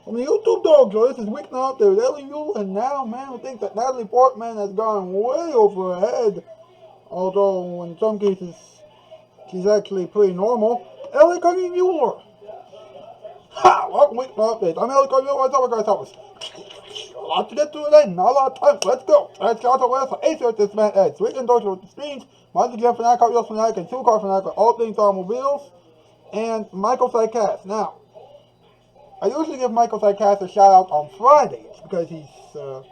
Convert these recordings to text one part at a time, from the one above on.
from the YouTube Dog Show. This is Weeknight with Ellie Muller, and now, man, I think that Natalie Portman has gone way over her head. Although, in some cases, she's actually pretty normal. Ellie Muller. Ha! Welcome to Weeknight Update. I'm Ellie Muller. What's up, guys? Help us. A lot to get through today, not a lot of time. Let's go. Let's shout out where for ACR this man Ed. So we can talk with the screens. Michael Jeff Fanatic, Carl Fanatic, and Two Car Fanatic, all things automobiles. And Michael Sycast. Now, I usually give Michael Sycast a shout out on Fridays because he's a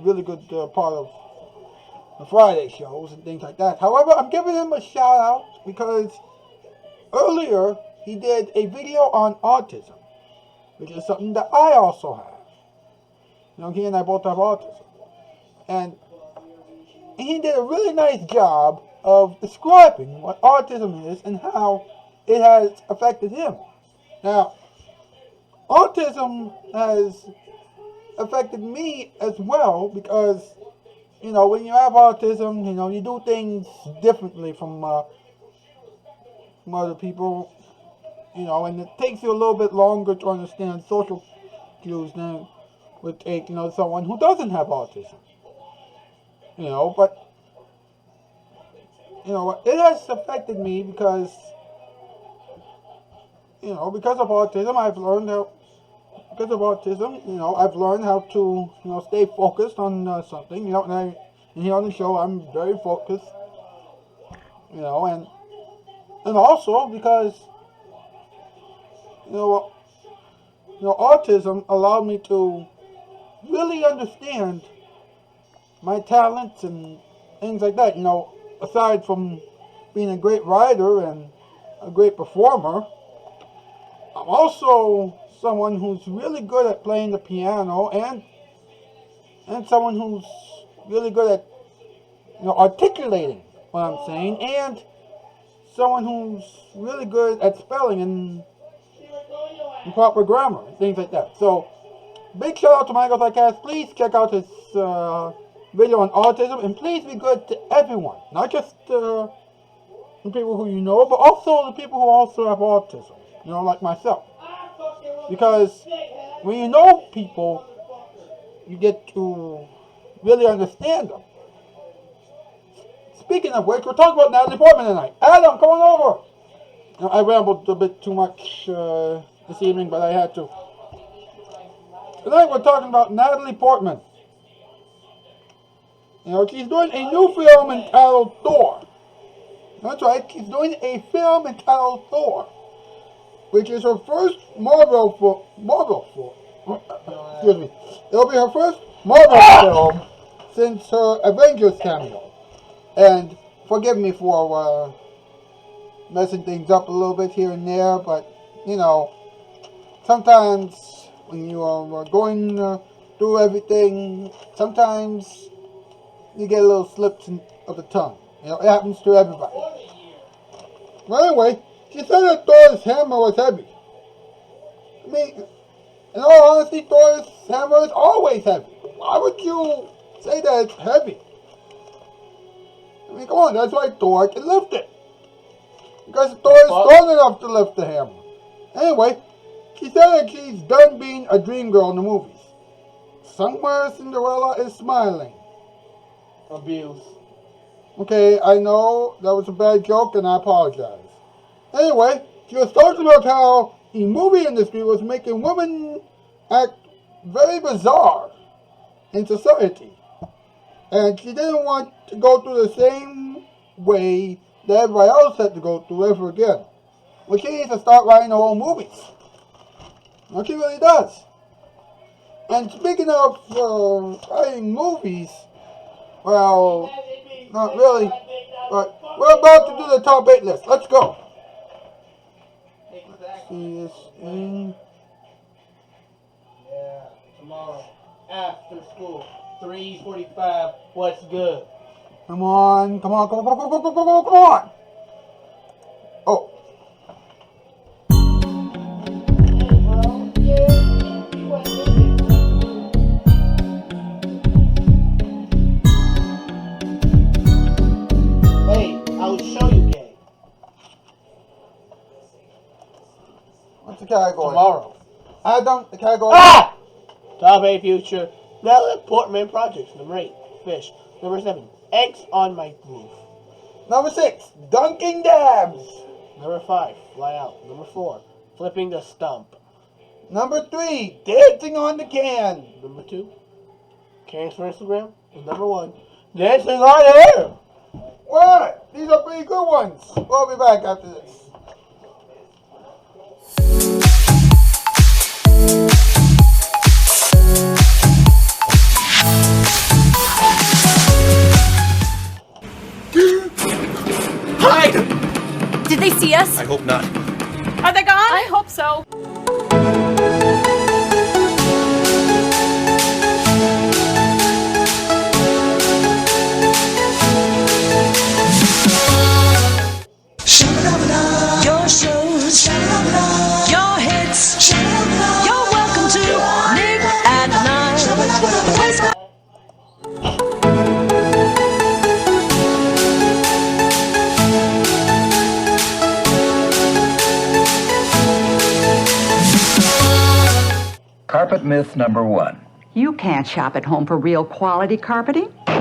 really good part of the Friday shows and things like that. However, I'm giving him a shout out because earlier he did a video on autism, which is something that I also have. You know, he and I both have autism. And he did a really nice job of describing what autism is and how it has affected him. Now, autism has affected me as well because, you know, when you have autism, you know, you do things differently from other people, you know, and it takes you a little bit longer to understand social cues than it would take, you know, someone who doesn't have autism. You know, but, you know, it has affected me because, you know, because of autism, I've learned how to, you know, stay focused on something, you know, and here on the show, I'm very focused, you know, and also because, you know, autism allowed me to really understand my talents and things like that, you know, aside from being a great writer and a great performer, I'm also someone who's really good at playing the piano and someone who's really good at, you know, articulating what I'm saying, and someone who's really good at spelling and proper grammar and things like that. So, big shout out to Michael Sycast. Please check out his video on autism, and please be good to everyone, not just the people who you know, but also the people who also have autism, you know, like myself. Because when you know people, you get to really understand them. Speaking of which, we're talking about Natalie Portman tonight. Adam, come on over. You know, I rambled a bit too much this evening, but I had to. Tonight we're talking about Natalie Portman. You know, she's doing a new film entitled Thor. That's right, she's doing a film entitled Thor, which is her first Marvel film. Excuse me. It'll be her first Marvel film since her Avengers cameo. And forgive me for messing things up a little bit here and there, but, you know, sometimes when you are going through everything, sometimes you get a little slips of the tongue. You know, it happens to everybody. Well, anyway, she said that Thor's hammer was heavy. I mean, in all honesty, Thor's hammer is always heavy. Why would you say that it's heavy? I mean, come on, that's why Thor can lift it. Because Thor is strong enough to lift the hammer. Anyway, she said that she's done being a dream girl in the movies. Somewhere Cinderella is smiling. Abuse. Okay, I know that was a bad joke and I apologize. Anyway, she was talking about how the movie industry was making women act very bizarre in society. And she didn't want to go through the same way that everybody else had to go through ever again. Well, she needs to start writing her own movies. Well, she really does. And speaking of writing movies, well, not really, but we're about to do the top 8 list. Let's go. Let's see this in. Yeah, tomorrow, after school, 3:45, what's good? Come on. Oh. Hey, I'll show you, Gabe. What's the category? Tomorrow, Adam, the category. Top 8 future Natalie Portman projects. Number 8, fish. Number 7, eggs on my roof. Number 6, dunking dabs. Number 5, fly out. Number 4, flipping the stump. Number 3, dancing on the can. Number 2, cans for Instagram. And number 1, dancing on air. What? These are pretty good ones. We'll be back after this. Hide! Did they see us? I hope not. Are they gone? I hope so. Your shows, your hits. You're welcome to Nick at Night. Carpet myth number 1. You can't shop at home for real quality carpeting. Do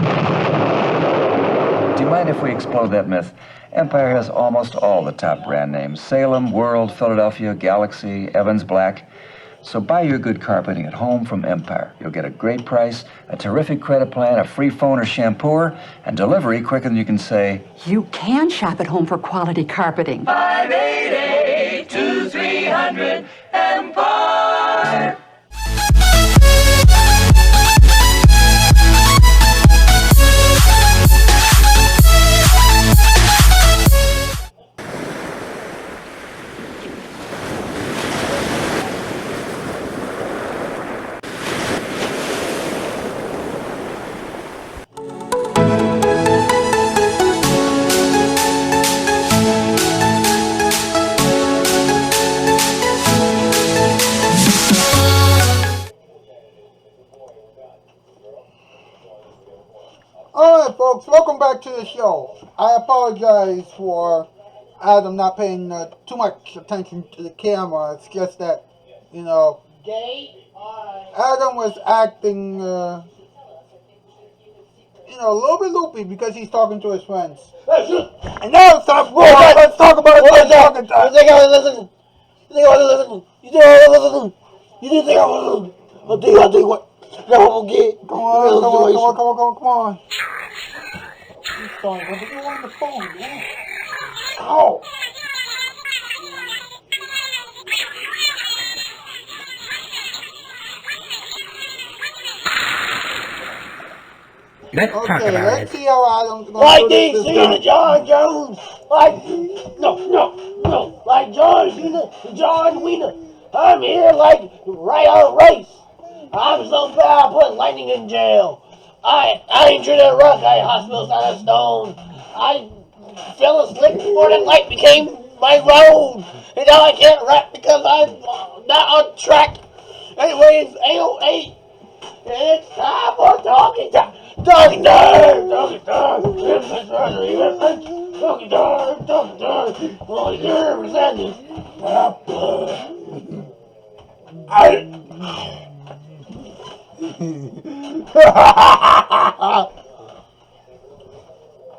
you mind if we explode that myth? Empire has almost all the top brand names. Salem, World, Philadelphia, Galaxy, Evans Black. So buy your good carpeting at home from Empire. You'll get a great price, a terrific credit plan, a free phone or shampooer, and delivery quicker than you can say. You can shop at home for quality carpeting. 588-2300 Empire. Alright folks, welcome back to the show. I apologize for Adam not paying too much attention to the camera. It's just that, you know, Adam was acting, a little bit loopy because he's talking to his friends. And now it's time for let's talk about it. Talking time. You think I was listening? You think I was listening? You think I was listening? You didn't think I was listening? I'll tell you what. Now I'm gonna get. Come on. He's starting. What do you want on the phone, man? Ow! Let's talk Okay, about let's it. see how Adam's gonna Like do DC this and time. John Jones. No. Like John Cena and John Wiener. I'm here like right out race. I'm so bad I put Lightning in jail. I injured a rug. I hospital out of stone. I fell asleep before the light became my road. And now I can't rap because I'm not on track. Anyway, it's 8:08. And it's time for talking time. Talking time. Talking time. Talking time. Talking time. Oh, you're resenting.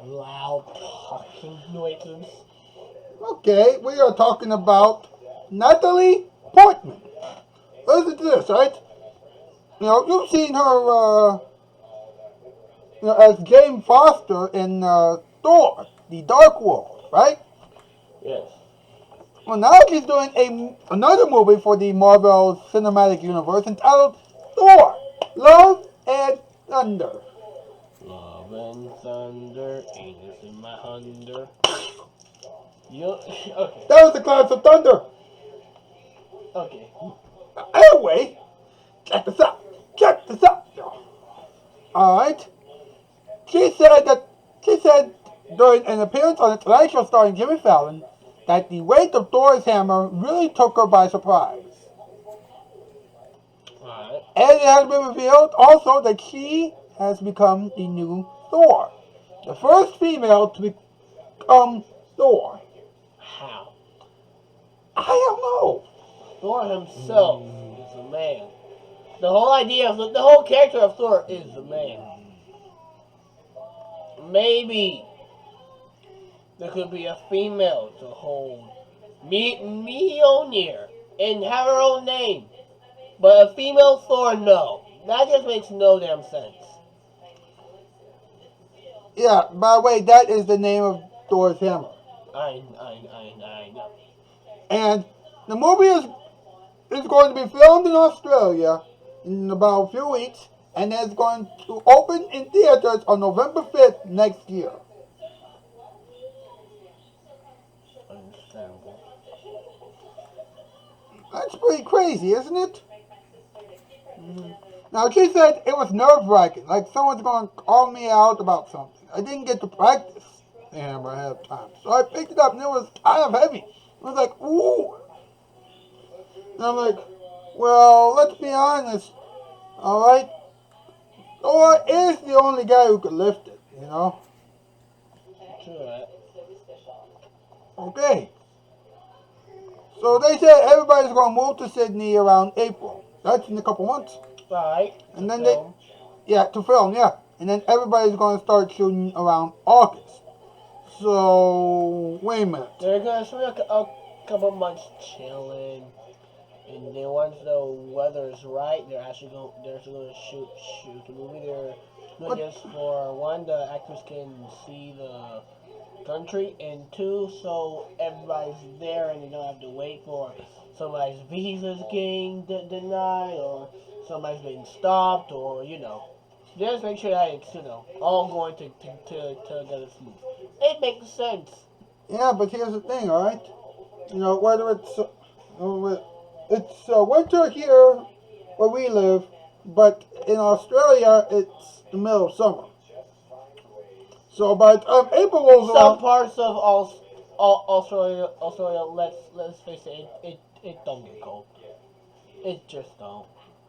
Loud talking noises. Okay, we are talking about Natalie Portman. Listen to this, right? You know, you've seen her, as Jane Foster in Thor, The Dark World, right? Yes. Well, now she's doing another movie for the Marvel Cinematic Universe entitled Thor, Love and Thunder. Love and thunder, angels in my thunder. Okay. That was the Clouds of Thunder. Okay. Anyway, check this out. Alright. She said during an appearance on The Tonight Show starring Jimmy Fallon that the weight of Thor's hammer really took her by surprise. Alright. And it has been revealed also that she has become the new Thor. The first female to become Thor. How? I don't know. Thor himself is man. The whole idea of the whole character of Thor is the man. Maybe there could be a female to hold Mjolnir and have her own name. But a female Thor, no. That just makes no damn sense. Yeah, by the way, that is the name of Thor's hammer. I know. And the movie is going to be filmed in Australia in about a few weeks, and it's going to open in theaters on November 5th next year. Understandable. That's pretty crazy, isn't it? Now, she said it was nerve-wracking, like someone's going to call me out about something. I didn't get to practice the hammer ahead of time, so I picked it up, and it was kind of heavy. It was like, ooh. And I'm like, well, let's be honest, all right? Thor is the only guy who could lift it, you know? Sure. Okay. So they said everybody's going to move to Sydney around April. That's in a couple months. Right. And then to film, yeah. And then everybody's going to start shooting around August. So, wait a minute. They're going to spend a couple months chilling. And then once the weather is right, they're actually going to shoot the movie. They're not just for one, the actors can see the country, and two, so everybody's there and they don't have to wait for somebody's visas getting denied or somebody's being stopped, or just make sure that it's all going together smooth. It makes sense. Yeah, but here's the thing, all right? Whether it's winter here where we live, but in Australia it's the middle of summer. So by the time April rolls around, some parts of Australia, let's face it, it don't get cold. It just don't.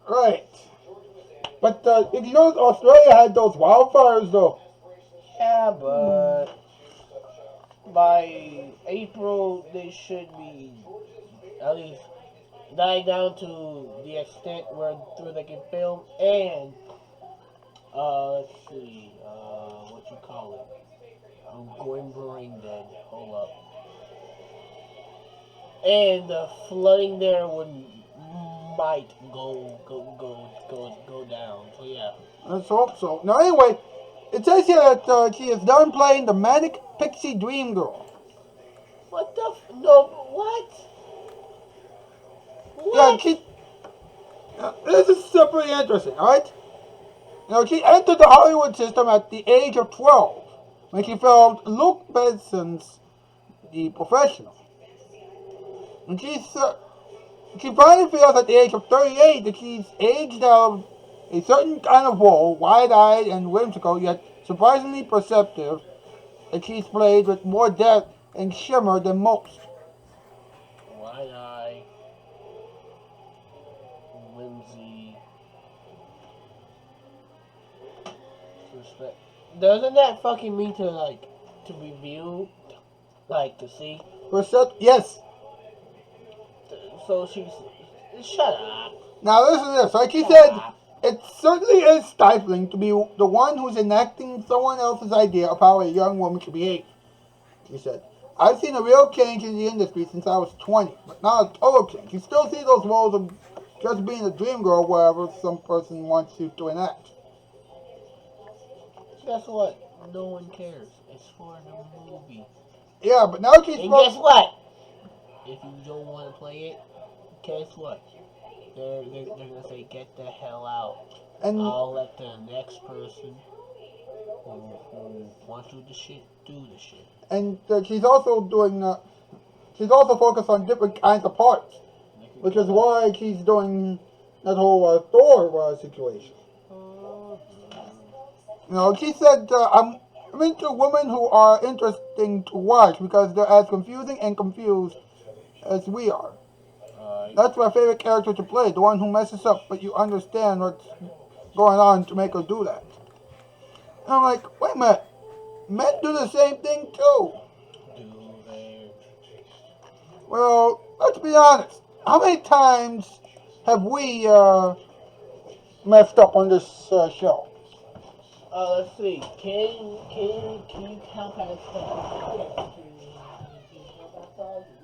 Right. But if you notice, Australia had those wildfires, though. Yeah, but by April, they should be at least die down to the extent where they can film. And let's see, what you call it? I'm going brain dead. Hold up. And the flooding there might go down. So yeah. Let's hope so. Now anyway, it says here that she is done playing the manic pixie dream girl. What the no? What? What? Yeah, this is pretty interesting, alright? She entered the Hollywood system at the age of 12 when she filmed Luke Besson's The Professional. And she finally feels at the age of 38 that she's aged out of a certain kind of role, wide-eyed and whimsical, yet surprisingly perceptive, that she's played with more depth and shimmer than most. Wide-eyed, whimsy, respect. Doesn't that fucking mean to be viewed, to see? Yes. So she's shut up. Now listen to this. Like she said, it certainly is stifling to be the one who's enacting someone else's idea of how a young woman should behave. She said, I've seen a real change in the industry since I was 20, but not a total change. You still see those roles of just being a dream girl wherever some person wants you to enact. Guess what? No one cares. It's for the movie. Yeah, but now she's... And guess what? If you don't want to play it, guess what? They're gonna say, get the hell out. And I'll let the next person who wants to do the shit do the shit. And she's also she's also focused on different kinds of parts, which is why she's doing that whole Thor situation. She said, I'm into women who are interesting to watch because they're as confusing and confused as we are. That's my favorite character to play, the one who messes up, but you understand what's going on to make her do that. And I'm like, wait a minute, men do the same thing too. Do they? Well, let's be honest. How many times have we messed up on this show? Let's see. Can you count past stuff?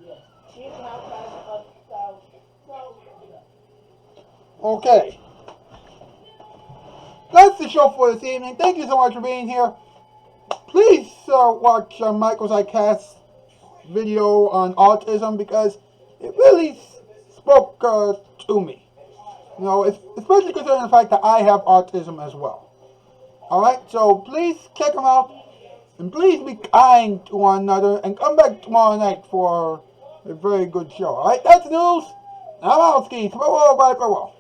Yes. Can you count past stuff? Okay. That's the show for this evening. Thank you so much for being here. Please watch Michael's iCast video on autism because it really spoke to me. You know, especially considering the fact that I have autism as well. Alright, so please check them out. And please be kind to one another. And come back tomorrow night for a very good show. Alright, that's the news. I'm out, skis. Farewell, bye, farewell.